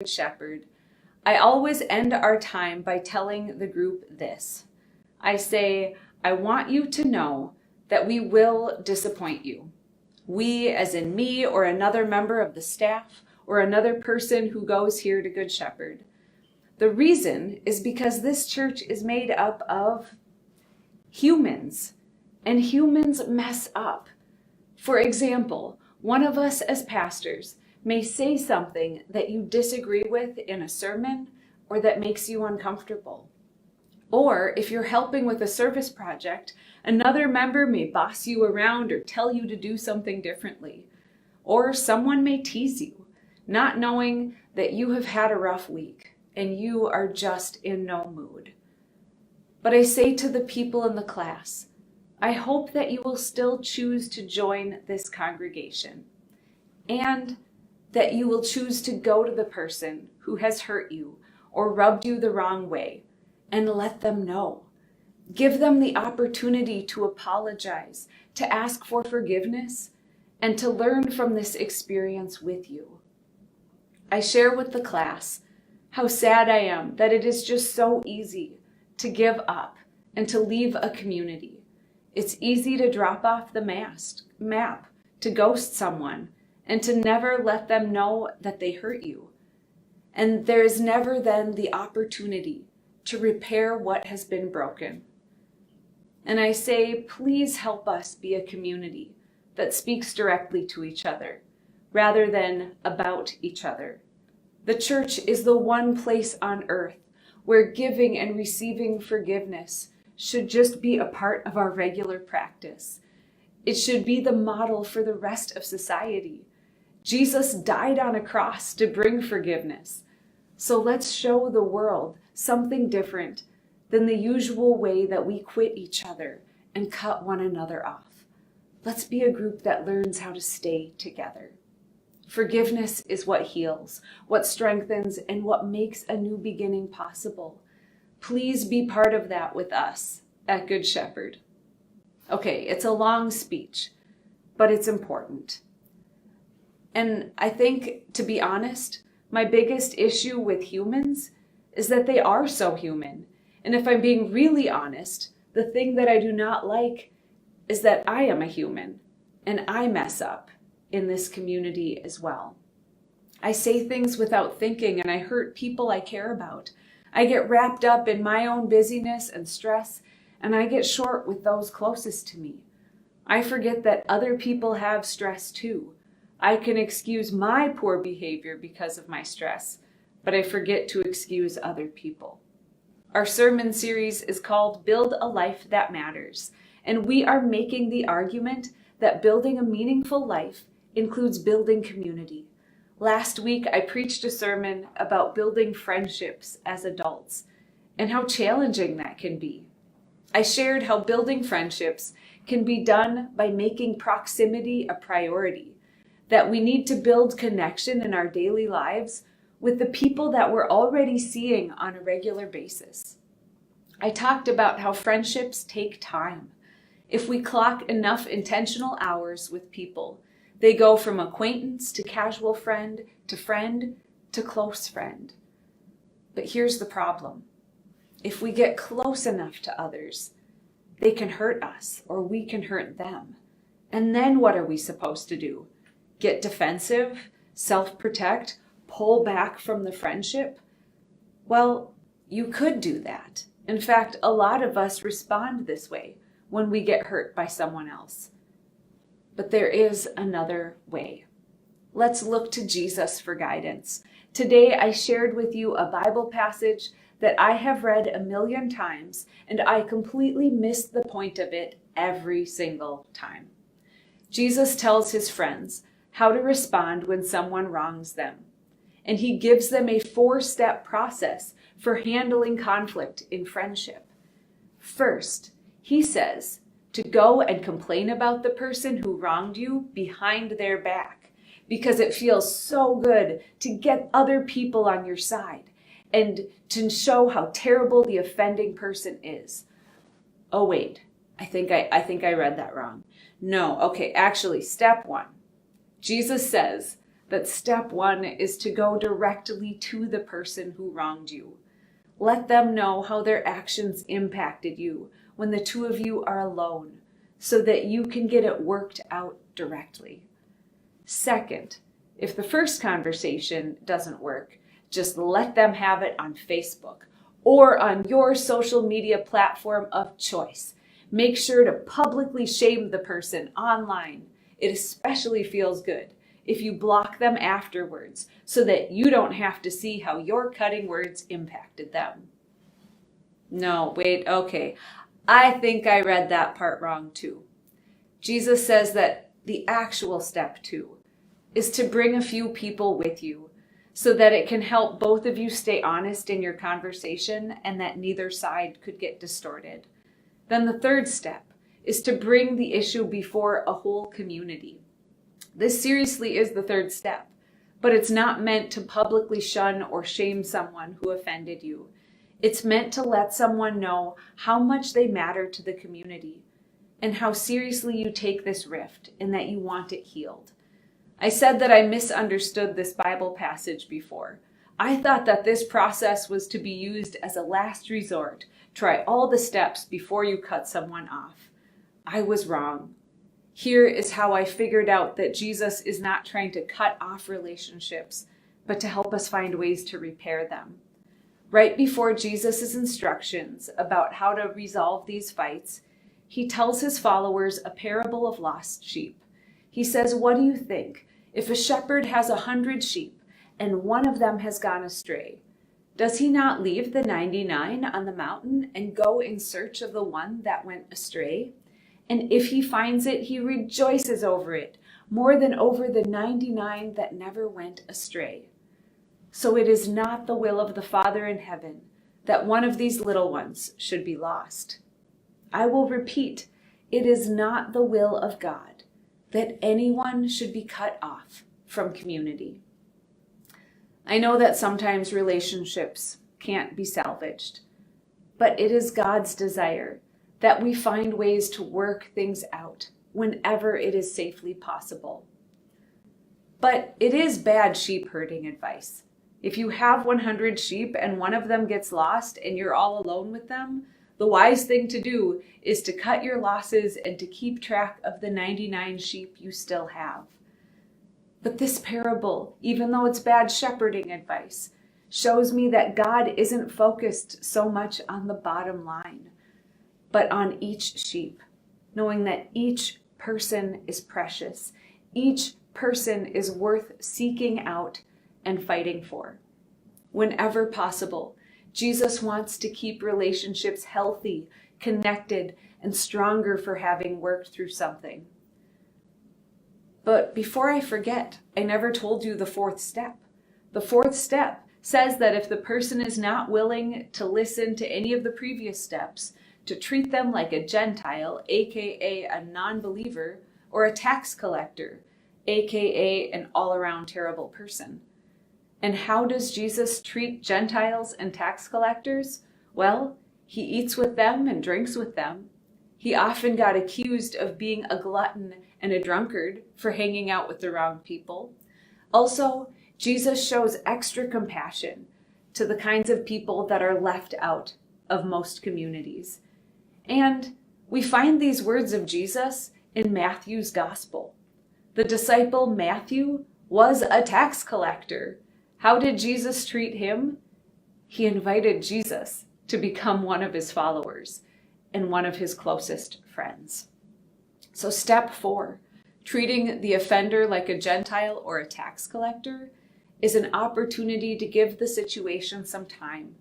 Good Shepherd, I always end our time by telling the group this. I say, I want you to know that we will disappoint you. We, as in me or another member of the staff or another person who goes here to Good Shepherd. The reason is because this church is made up of humans, and humans mess up. For example, one of us as pastors may say something that you disagree with in a sermon or that makes you uncomfortable. Or if you're helping with a service project, another member may boss you around or tell you to do something differently. Or someone may tease you, not knowing that you have had a rough week and you are just in no mood. But I say to the people in the class, I hope that you will still choose to join this congregation and that you will choose to go to the person who has hurt you or rubbed you the wrong way and let them know. Give them the opportunity to apologize, to ask for forgiveness, and to learn from this experience with you. I share with the class how sad I am that it is just so easy to give up and to leave a community. It's easy to drop off the map, to ghost someone, and to never let them know that they hurt you. And there is never then the opportunity to repair what has been broken. And I say, please help us be a community that speaks directly to each other, rather than about each other. The church is the one place on earth where giving and receiving forgiveness should just be a part of our regular practice. It should be the model for the rest of society. Jesus died on a cross to bring forgiveness. So let's show the world something different than the usual way that we quit each other and cut one another off. Let's be a group that learns how to stay together. Forgiveness is what heals, what strengthens, and what makes a new beginning possible. Please be part of that with us at Good Shepherd. Okay, it's a long speech, but it's important. And I think, to be honest, my biggest issue with humans is that they are so human. And if I'm being really honest, the thing that I do not like is that I am a human and I mess up in this community as well. I say things without thinking and I hurt people I care about. I get wrapped up in my own busyness and stress, and I get short with those closest to me. I forget that other people have stress too. I can excuse my poor behavior because of my stress, but I forget to excuse other people. Our sermon series is called Build a Life That Matters, and we are making the argument that building a meaningful life includes building community. Last week, I preached a sermon about building friendships as adults and how challenging that can be. I shared how building friendships can be done by making proximity a priority, that we need to build connection in our daily lives with the people that we're already seeing on a regular basis. I talked about how friendships take time. If we clock enough intentional hours with people, they go from acquaintance to casual friend to close friend. But here's the problem. If we get close enough to others, they can hurt us or we can hurt them. And then what are we supposed to do? Get defensive, self-protect, pull back from the friendship? Well, you could do that. In fact, a lot of us respond this way when we get hurt by someone else. But there is another way. Let's look to Jesus for guidance. Today, I shared with you a Bible passage that I have read 1,000,000 times, and I completely missed the point of it every single time. Jesus tells his friends how to respond when someone wrongs them, and he gives them a 4-step process for handling conflict in friendship. First, he says to go and complain about the person who wronged you behind their back, because it feels so good to get other people on your side and to show how terrible the offending person is. Oh wait, I think I read that wrong. No, okay, actually, step 1. Jesus says, that step one is to go directly to the person who wronged you. Let them know how their actions impacted you when the two of you are alone, so that you can get it worked out directly. Second, if the first conversation doesn't work, just let them have it on Facebook or on your social media platform of choice. Make sure to publicly shame the person online. It especially feels good if you block them afterwards so that you don't have to see how your cutting words impacted them. No, wait, okay. I think I read that part wrong too. Jesus says that the actual step two is to bring a few people with you so that it can help both of you stay honest in your conversation and that neither side could get distorted. Then the third step is to bring the issue before a whole community. This seriously is the third step, but it's not meant to publicly shun or shame someone who offended you. It's meant to let someone know how much they matter to the community and how seriously you take this rift and that you want it healed. I said that I misunderstood this Bible passage before. I thought that this process was to be used as a last resort. Try all the steps before you cut someone off. I was wrong. Here is how I figured out that Jesus is not trying to cut off relationships, but to help us find ways to repair them. Right before Jesus' instructions about how to resolve these fights, he tells his followers a parable of lost sheep. He says, "What do you think? If a shepherd has 100 sheep and one of them has gone astray, does he not leave the 99 on the mountain and go in search of the one that went astray? And if he finds it, he rejoices over it more than over the 99 that never went astray. So it is not the will of the Father in heaven that one of these little ones should be lost. I will repeat, it is not the will of God that anyone should be cut off from community." I know that sometimes relationships can't be salvaged, but it is God's desire that we find ways to work things out whenever it is safely possible. But it is bad sheep herding advice. If you have 100 sheep and one of them gets lost and you're all alone with them, the wise thing to do is to cut your losses and to keep track of the 99 sheep you still have. But this parable, even though it's bad shepherding advice, shows me that God isn't focused so much on the bottom line, but on each sheep, knowing that each person is precious. Each person is worth seeking out and fighting for. Whenever possible, Jesus wants to keep relationships healthy, connected, and stronger for having worked through something. But before I forget, I never told you the fourth step. The fourth step says that if the person is not willing to listen to any of the previous steps, to treat them like a Gentile, aka a non-believer, or a tax collector, aka an all-around terrible person. And how does Jesus treat Gentiles and tax collectors? Well, he eats with them and drinks with them. He often got accused of being a glutton and a drunkard for hanging out with the wrong people. Also, Jesus shows extra compassion to the kinds of people that are left out of most communities. And we find these words of Jesus in Matthew's gospel. The disciple Matthew was a tax collector. How did Jesus treat him? He invited Jesus to become one of his followers and one of his closest friends. So step 4, treating the offender like a Gentile or a tax collector, is an opportunity to give the situation some time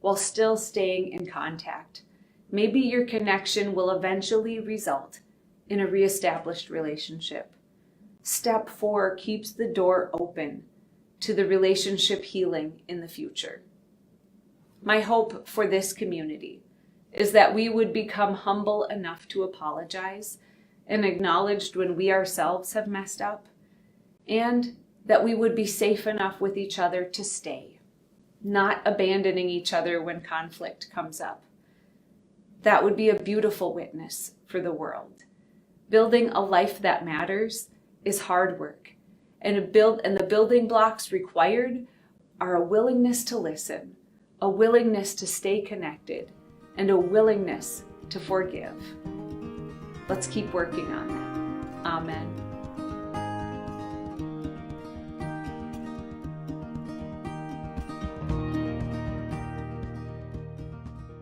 while still staying in contact. Maybe your connection will eventually result in a reestablished relationship. Step 4 keeps the door open to the relationship healing in the future. My hope for this community is that we would become humble enough to apologize and acknowledge when we ourselves have messed up, and that we would be safe enough with each other to stay, not abandoning each other when conflict comes up. That would be a beautiful witness for the world. Building a life that matters is hard work, And the building blocks required are a willingness to listen, a willingness to stay connected, and a willingness to forgive. Let's keep working on that. Amen.